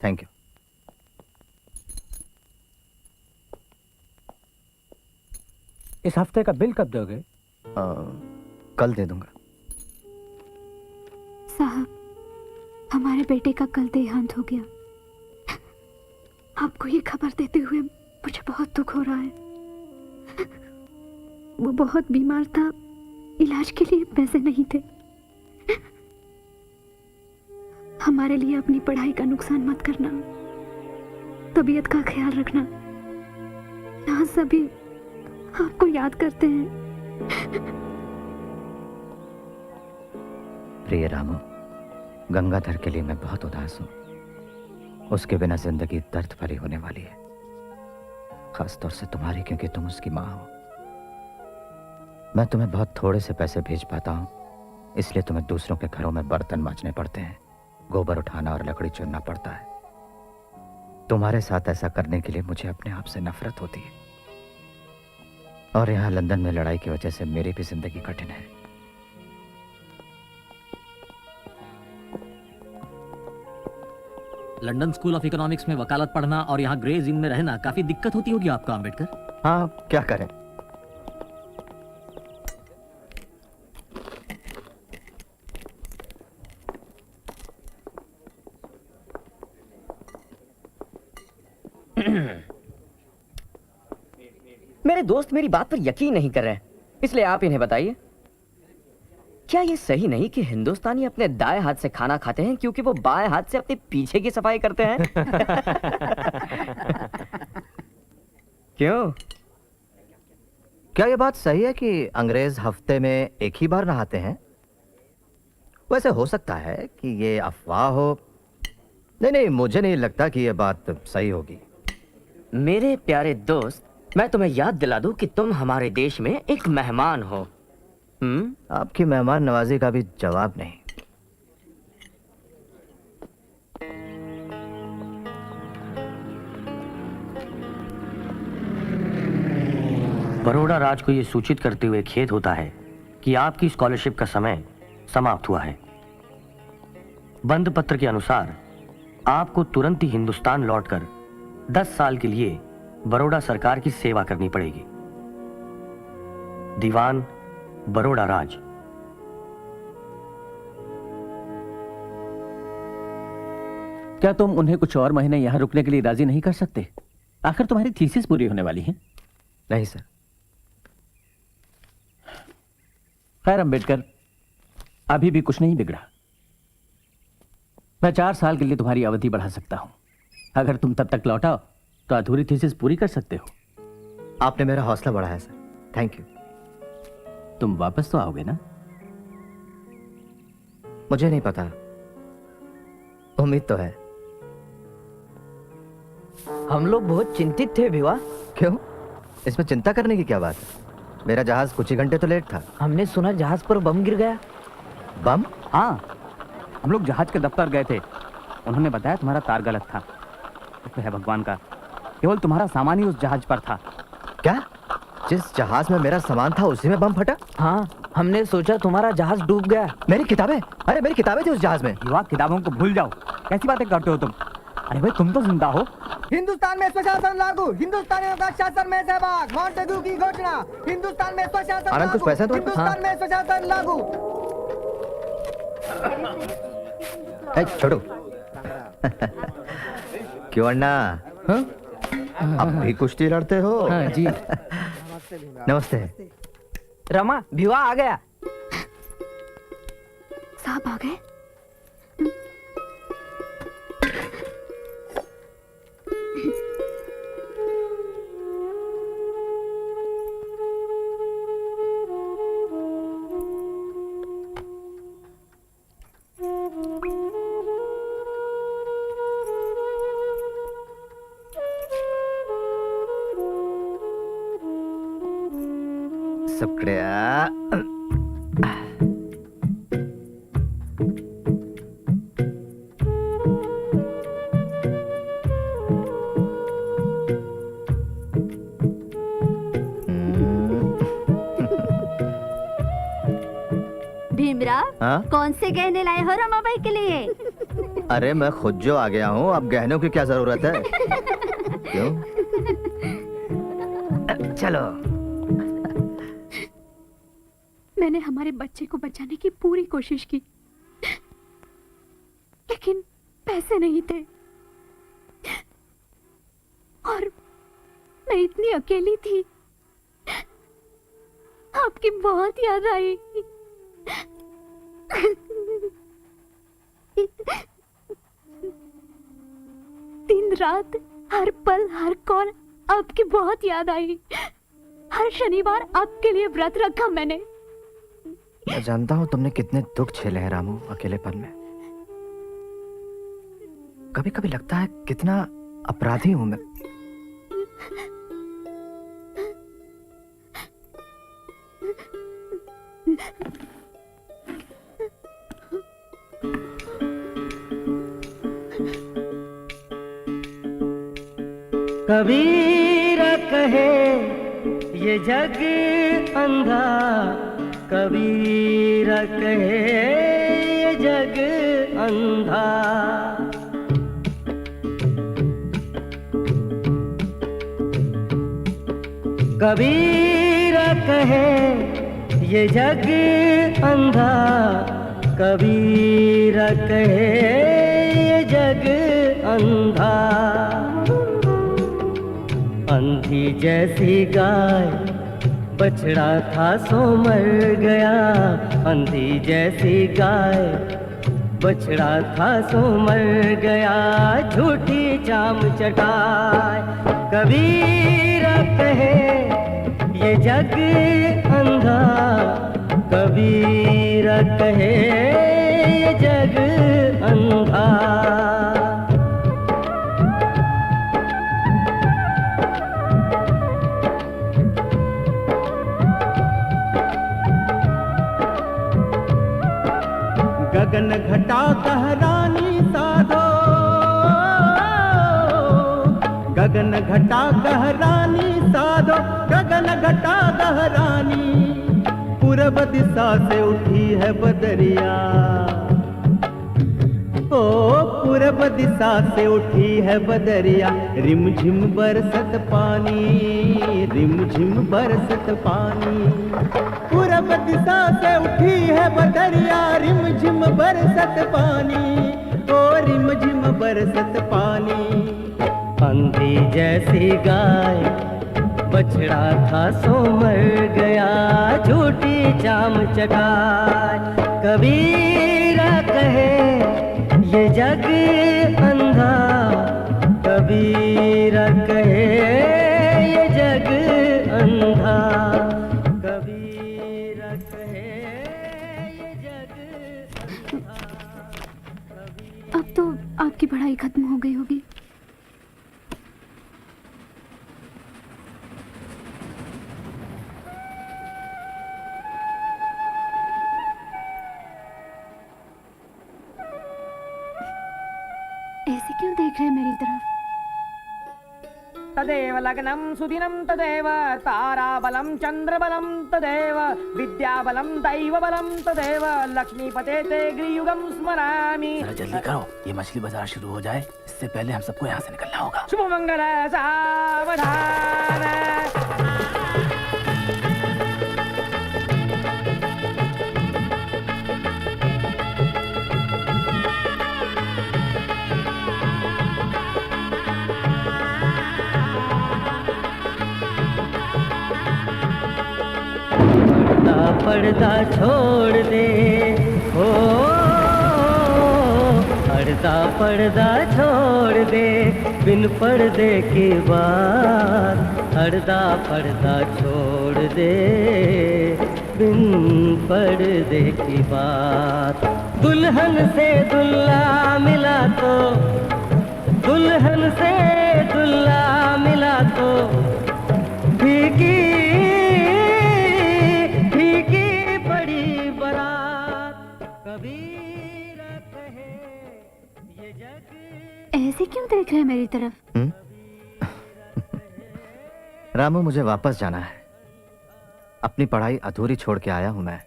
Thank you. इस हफ्ते का बिल कब दोगे? कल दे दूंगा। साहब, हमारे बेटे का कल देहांत हो गया। आपको ये खबर देते हुए मुझे बहुत दुख हो रहा है। वो बहुत बीमार था, इलाज के लिए पैसे नहीं थे। हमारे लिए अपनी पढ़ाई का नुकसान मत करना, तबीयत का ख्याल रखना। यहाँ सभी आपको याद करते हैं। प्रिय रामू, गंगाधर के लिए मैं बहुत उदास हूं। उसके बिना जिंदगी दर्द भरी होने वाली है, खासतौर से तुम्हारी, क्योंकि तुम उसकी मां हो। मैं तुम्हें बहुत थोड़े से पैसे भेज पाता हूं, इसलिए तुम्हें दूसरों के घरों में बर्तन मांजने पड़ते हैं, गोबर उठाना और लकड़ी चुनना पड़ता है। तुम्हारे साथ ऐसा करने के लिए मुझे अपने आप से नफरत होती है। और यहां लंदन में लड़ाई की वजह से मेरी भी जिंदगी कठिन है। लंदन स्कूल ऑफ इकोनॉमिक्स में वकालत पढ़ना और यहाँ ग्रेज इन में रहना काफी दिक्कत होती होगी आपको, अम्बेडकर। हाँ, क्या करें। मेरे दोस्त मेरी बात पर यकीन नहीं कर रहे हैं, इसलिए आप इन्हें बताइए, क्या ये सही नहीं कि हिंदुस्तानी अपने दाएं हाथ से खाना खाते हैं क्योंकि वो बाएं हाथ से अपने पीछे की सफाई करते हैं? क्यों? क्या ये बात सही है कि अंग्रेज हफ्ते में एक ही बार नहाते हैं? वैसे हो सकता है कि ये अफवाह हो। नहीं, मुझे नहीं लगता कि ये बात सही होगी। मेरे प्यारे दोस्त, मैं तुम्हें याद दिला दूं कि तुम हमारे देश में एक मेहमान हो। आपकी मेहमान नवाजी का भी जवाब नहीं। बड़ौदा राज को यह सूचित करते हुए खेद होता है कि आपकी स्कॉलरशिप का समय समाप्त हुआ है। बंद पत्र के अनुसार आपको तुरंत ही हिंदुस्तान लौटकर 10 साल के लिए बड़ौदा सरकार की सेवा करनी पड़ेगी। दीवान बड़ौदा राज। क्या तुम उन्हें कुछ और महीने यहाँ रुकने के लिए राजी नहीं कर सकते? आखिर तुम्हारी थीसिस पूरी होने वाली है। नहीं सर। खैर अम्बेडकर, अभी भी कुछ नहीं बिगड़ा। मैं 4 साल के लिए तुम्हारी अवधि बढ़ा सकता हूं। अगर तुम तब तक लौटाओ तो अधूरी थीसिस पूरी कर सकते हो। आपने मेरा हौसला बढ़ाया सर, थैंक यू। तुम वापस तो आओगे ना? मुझे नहीं पता, उम्मीद तो है। हम लोग बहुत चिंतित थे भिवा। क्यों? इसमें चिंता करने की क्या बात है? मेरा जहाज कुछ ही घंटे तो लेट था। हमने सुना जहाज पर बम गिर गया। बम? हाँ, हम लोग जहाज के दफ्तर गए थे। उन्होंने बताया तुम्हारा तार गलत था। शुक्र है भगवान का, केवल तुम्हारा सामान ही उस जहाज पर था। क्या? जिस जहाज में मेरा सामान था उसी में बम फटा? हाँ, हमने सोचा तुम्हारा जहाज डूब गया। मेरी किताबें? अरे मेरी किताबें थी उस जहाज में। युवा, किताबों को भूल जाओ। कैसी बातें करते हो तुम? अरे भाई, तुम तो जिंदा हो। हिंदुस्तान में स्वशासन लागू, हिंदुस्तानियों का शासन में सहभाग, मॉन्टेग्यू की घोषणा। हिंदुस्तान में स्वशासन आनंद, कुछ पैसे दो। हिंदुस्तान में स्वशासन लागू। छोड़ो। क्यों अन्ना? अब भी कुश्ती लड़ते हो? हाँ जी। नमस्ते। रमा, भिवा आ गया। साहब आ गए? शुक्रिया। भीमराव, हाँ कौन से गहने लाए हो रमाबाई के लिए? अरे मैं खुद जो आ गया हूँ, अब गहनों की क्या जरूरत है? क्यों? चलो। मैंने हमारे बच्चे को बचाने की पूरी कोशिश की, लेकिन पैसे नहीं थे और मैं इतनी अकेली थी। आपकी बहुत याद आई। दिन रात हर पल हर कौन आपकी बहुत याद आई। हर शनिवार आपके लिए व्रत रखा मैंने। मैं जानता हूँ तुमने कितने दुख झेले हैं रामू अकेलेपन में। कभी कभी लगता है कितना अपराधी हूं मैं। कबीर कहे ये जग अंधा, कबीर कहे ये जग अंधा। कबीर कहे ये जग अंधा, कबीर कहे ये जग अंधा। अंधी जैसी गाय बछड़ा था सो मर गया, अंधी जैसी गाय बछड़ा था सो मर गया, झूठी चाम चटाए। कबीर कहे ये जग अंधा, कबीर कहे ये जग अंधा। गगन घटा कहरानी साधो, गगन घटा कहरानी साधो, गगन घटा कहरानी। पूरब दिशा से उठी है बदरिया, ओ पूरब दिशा से उठी है बदरिया। रिमझिम बरसत पानी, रिमझिम बरसत पानी। पूरब दिशा से उठी है बदरिया, रिमझिम बरसत पानी, ओ रिमझिम बरसत पानी। अंधी जैसी गाय बछड़ा था सो मर गया, झूठी चाम चटाए। कबीर कहे ये जग अंधा, कबीर कहे ये जग अंधा, कबीर कहे ये जग अंधा। अब तो आपकी पढ़ाई खत्म हो गई होगी। ऐसे क्यों देख रहे हैं मेरी तरफ? तदेव लग्नं सुदिनं तदेव ताराबलं चंद्रबलं तदेव विद्याबलं दैवबलं तदेव लक्ष्मीपते ते गृयुगं स्मरामि। जरा जल्दी करो, ये मछली बाजार शुरू हो जाए, इससे पहले हम सबको यहाँ से निकलना होगा। शुभ मंगल सावधान। पर्दा छोड़ दे हो, पर्दा छोड़ दे, बिन पर्दे की बात। पर्दा छोड़ दे, बिन पर्दे की बात। दुल्हन से दुल्हा मिला तो, दुल्हन से दुल्हा मिला तो फीकी ऐसे क्यों देख रहे हैं मेरी तरफ? रामू मुझे वापस जाना है। अपनी पढ़ाई अधूरी छोड़ के आया हूं मैं।